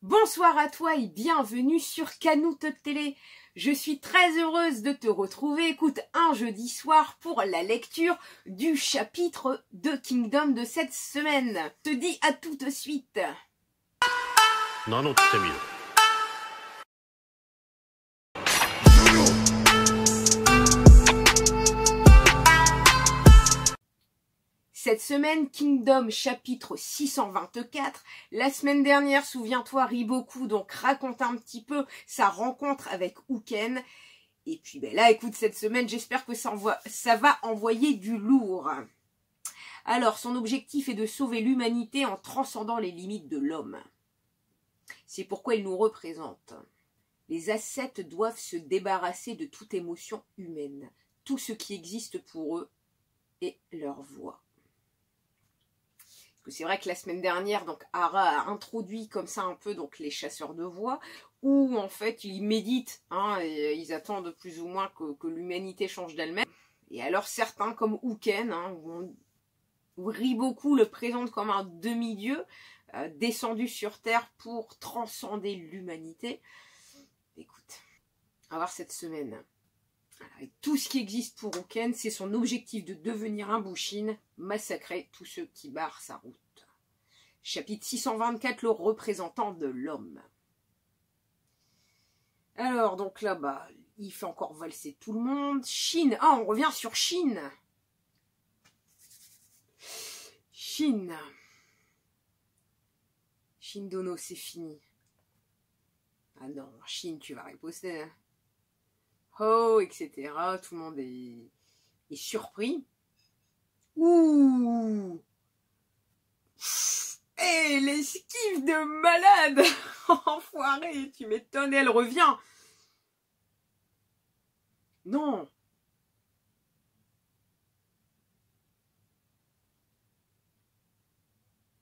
Bonsoir à toi et bienvenue sur Canoute Télé. Je suis très heureuse de te retrouver, écoute, un jeudi soir pour la lecture du chapitre de Kingdom de cette semaine. Je te dis à tout de suite. Cette semaine, Kingdom chapitre 624. La semaine dernière, souviens-toi, Riboku donc raconte un petit peu sa rencontre avec Uken. Et puis ben là, écoute, cette semaine, j'espère que ça va envoyer du lourd. Alors, son objectif est de sauver l'humanité en transcendant les limites de l'homme. C'est pourquoi il nous représente. Les ascètes doivent se débarrasser de toute émotion humaine. Tout ce qui existe pour eux est leur voix. C'est vrai que la semaine dernière, donc Hara a introduit comme ça un peu donc les chasseurs de voix, où en fait ils méditent, et ils attendent plus ou moins que l'humanité change d'elle-même. Et alors certains comme Uken, où Riboku le présente comme un demi-dieu, descendu sur Terre pour transcender l'humanité. Écoute, on va voir cette semaine. Et tout ce qui existe pour Uken, c'est son objectif de devenir un Bushin, massacrer tous ceux qui barrent sa route. Chapitre 624, le représentant de l'homme. Alors, donc là, il fait encore valser tout le monde. Shin, on revient sur Shin. Shin Dono, c'est fini. Ah non, Shin, tu vas riposter. Oh, etc. Tout le monde est surpris. Ouh! Hé, l'esquive de malade! Enfoiré, tu m'étonnes, elle revient. Non.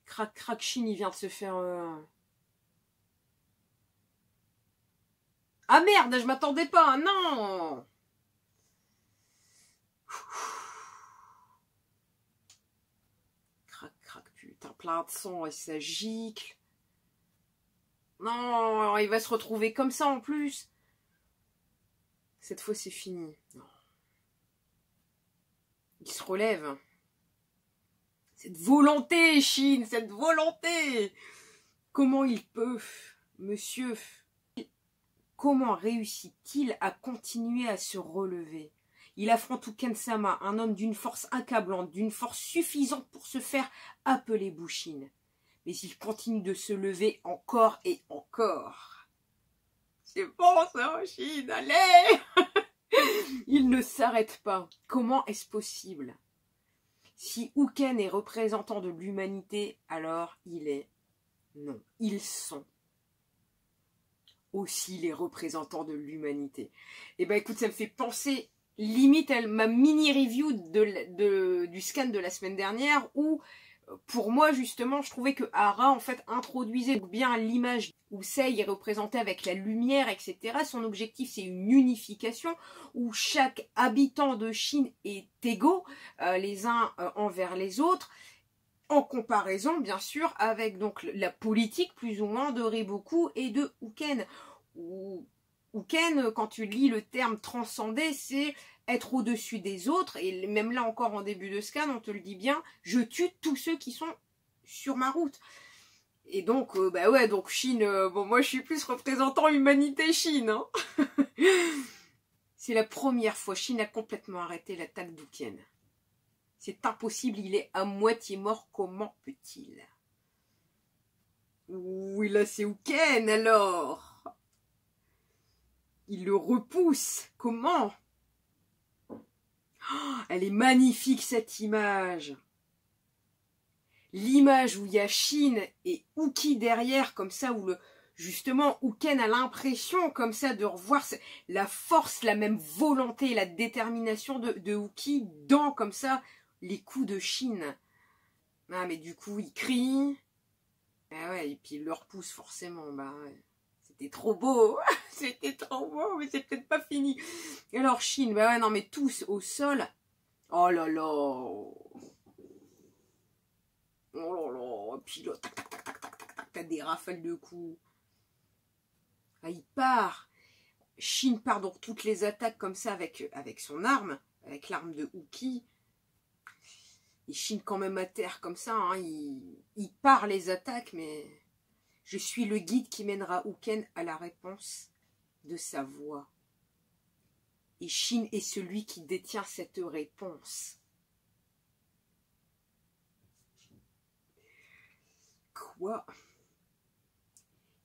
Crac, Shin, il vient de se faire... Ah merde, je m'attendais pas, non! Crac, putain, plein de sang et ça gicle. Non, il va se retrouver comme ça en plus. Cette fois, c'est fini. Non. Il se relève. Cette volonté, Shin, cette volonté! Comment il peut, monsieur? Comment réussit-il à continuer à se relever? Il affronte Uken-sama, un homme d'une force accablante, d'une force suffisante pour se faire appeler Bushin. Mais il continue de se lever encore et encore. C'est bon ça, Shin, allez! Il ne s'arrête pas. Comment est-ce possible? Si Uken est représentant de l'humanité, alors il est... Non, ils sont aussi les représentants de l'humanité. Et ben écoute, ça me fait penser limite à ma mini-review du scan de la semaine dernière où, pour moi justement, je trouvais que Hara en fait introduisait bien l'image où Sei est représenté avec la lumière, etc. Son objectif c'est une unification où chaque habitant de Chine est égaux les uns envers les autres. En comparaison, bien sûr, avec donc la politique plus ou moins de Riboku et de Uken. Uken, quand tu lis le terme transcender, c'est être au-dessus des autres. Et même là encore en début de scan, on te le dit bien, je tue tous ceux qui sont sur ma route. Et donc, donc Shin, moi je suis plus représentant humanité Shin. Hein. C'est la première fois, Shin a complètement arrêté l'attaque d'Uken. C'est impossible, il est à moitié mort, comment peut-il? Oui, là c'est Uken alors. Il le repousse, comment? Oh, elle est magnifique cette image. L'image où il y a Shin et Uki derrière, comme ça, où justement Uken a l'impression comme ça de revoir la force, la même volonté, la détermination de Uki dans comme ça les coups de Shin. Ah mais du coup il crie. Ah ouais, et puis il le repousse forcément. Ouais. C'était trop beau. C'était trop beau, mais c'est peut-être pas fini. Et alors Shin, ouais non mais tous au sol. Oh là là. Oh là là. Et puis là, tac, t'as des rafales de coups. Ah, il part. Shin part dans toutes les attaques comme ça avec son arme, avec l'arme de Uki. Et Shin quand même à terre comme ça, hein, il part les attaques, mais je suis le guide qui mènera Uken à la réponse de sa voix. Et Shin est celui qui détient cette réponse. Quoi?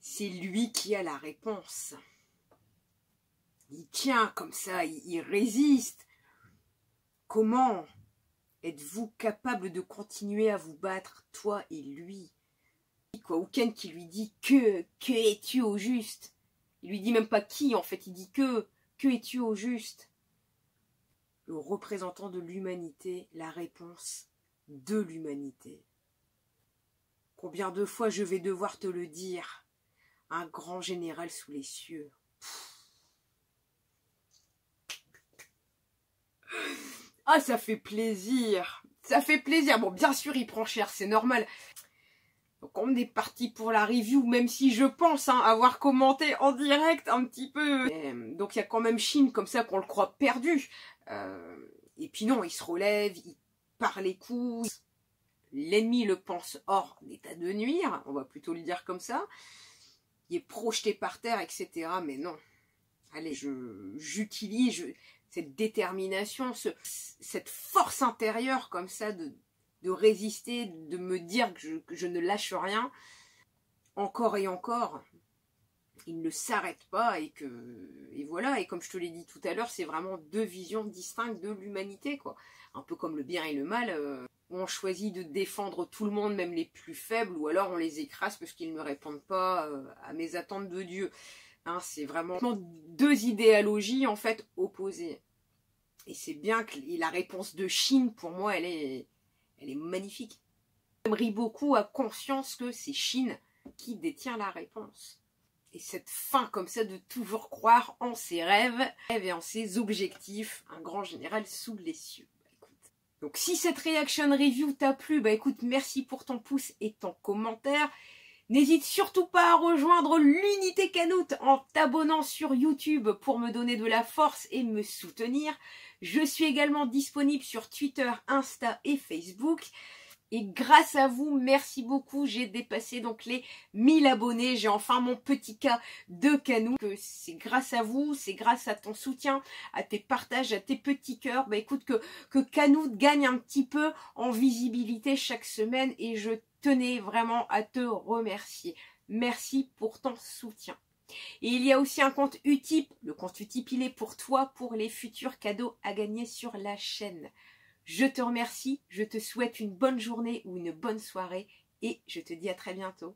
C'est lui qui a la réponse. Il tient comme ça, il résiste. Comment êtes-vous capable de continuer à vous battre, toi et lui? Quoi, Uken qui lui dit que es-tu au juste? Il lui dit même pas qui en fait, il dit que es-tu au juste? Le représentant de l'humanité, la réponse de l'humanité. Combien de fois je vais devoir te le dire? Un grand général sous les cieux. Ah, ça fait plaisir. Ça fait plaisir. Bon, bien sûr, il prend cher, c'est normal. Donc, on est parti pour la review, même si je pense avoir commenté en direct un petit peu. Donc, il y a quand même Shin, comme ça, qu'on le croit perdu. Et puis non, il se relève, il part les coups. L'ennemi le pense hors d'état de nuire, on va plutôt le dire comme ça. Il est projeté par terre, etc. Mais non. Allez, j'utilise cette détermination, cette force intérieure comme ça de résister, de me dire que je ne lâche rien. Encore et encore, il ne s'arrête pas et voilà. Et comme je te l'ai dit tout à l'heure, c'est vraiment deux visions distinctes de l'humanité, quoi. Un peu comme le bien et le mal. On choisit de défendre tout le monde, même les plus faibles, ou alors on les écrase parce qu'ils ne répondent pas à mes attentes de Dieu. Hein, c'est vraiment deux idéologies en fait opposées. Et c'est bien que la réponse de Shin, pour moi, elle est magnifique. Riboku a conscience que c'est Shin qui détient la réponse. Et cette fin comme ça de toujours croire en ses rêves et en ses objectifs, un grand général sous les cieux. Donc si cette reaction review t'a plu, bah écoute, merci pour ton pouce et ton commentaire. N'hésite surtout pas à rejoindre l'unité Canoute en t'abonnant sur YouTube pour me donner de la force et me soutenir. Je suis également disponible sur Twitter, Insta et Facebook. Et grâce à vous, merci beaucoup, j'ai dépassé donc les 1000 abonnés. J'ai enfin mon petit cas de Canoute. C'est grâce à vous, c'est grâce à ton soutien, à tes partages, à tes petits cœurs. Bah écoute, que Canoute gagne un petit peu en visibilité chaque semaine et je tenais vraiment à te remercier. Merci pour ton soutien. Et il y a aussi un compte Utip. Le compte Utip, il est pour toi, pour les futurs cadeaux à gagner sur la chaîne. Je te remercie, je te souhaite une bonne journée ou une bonne soirée et je te dis à très bientôt.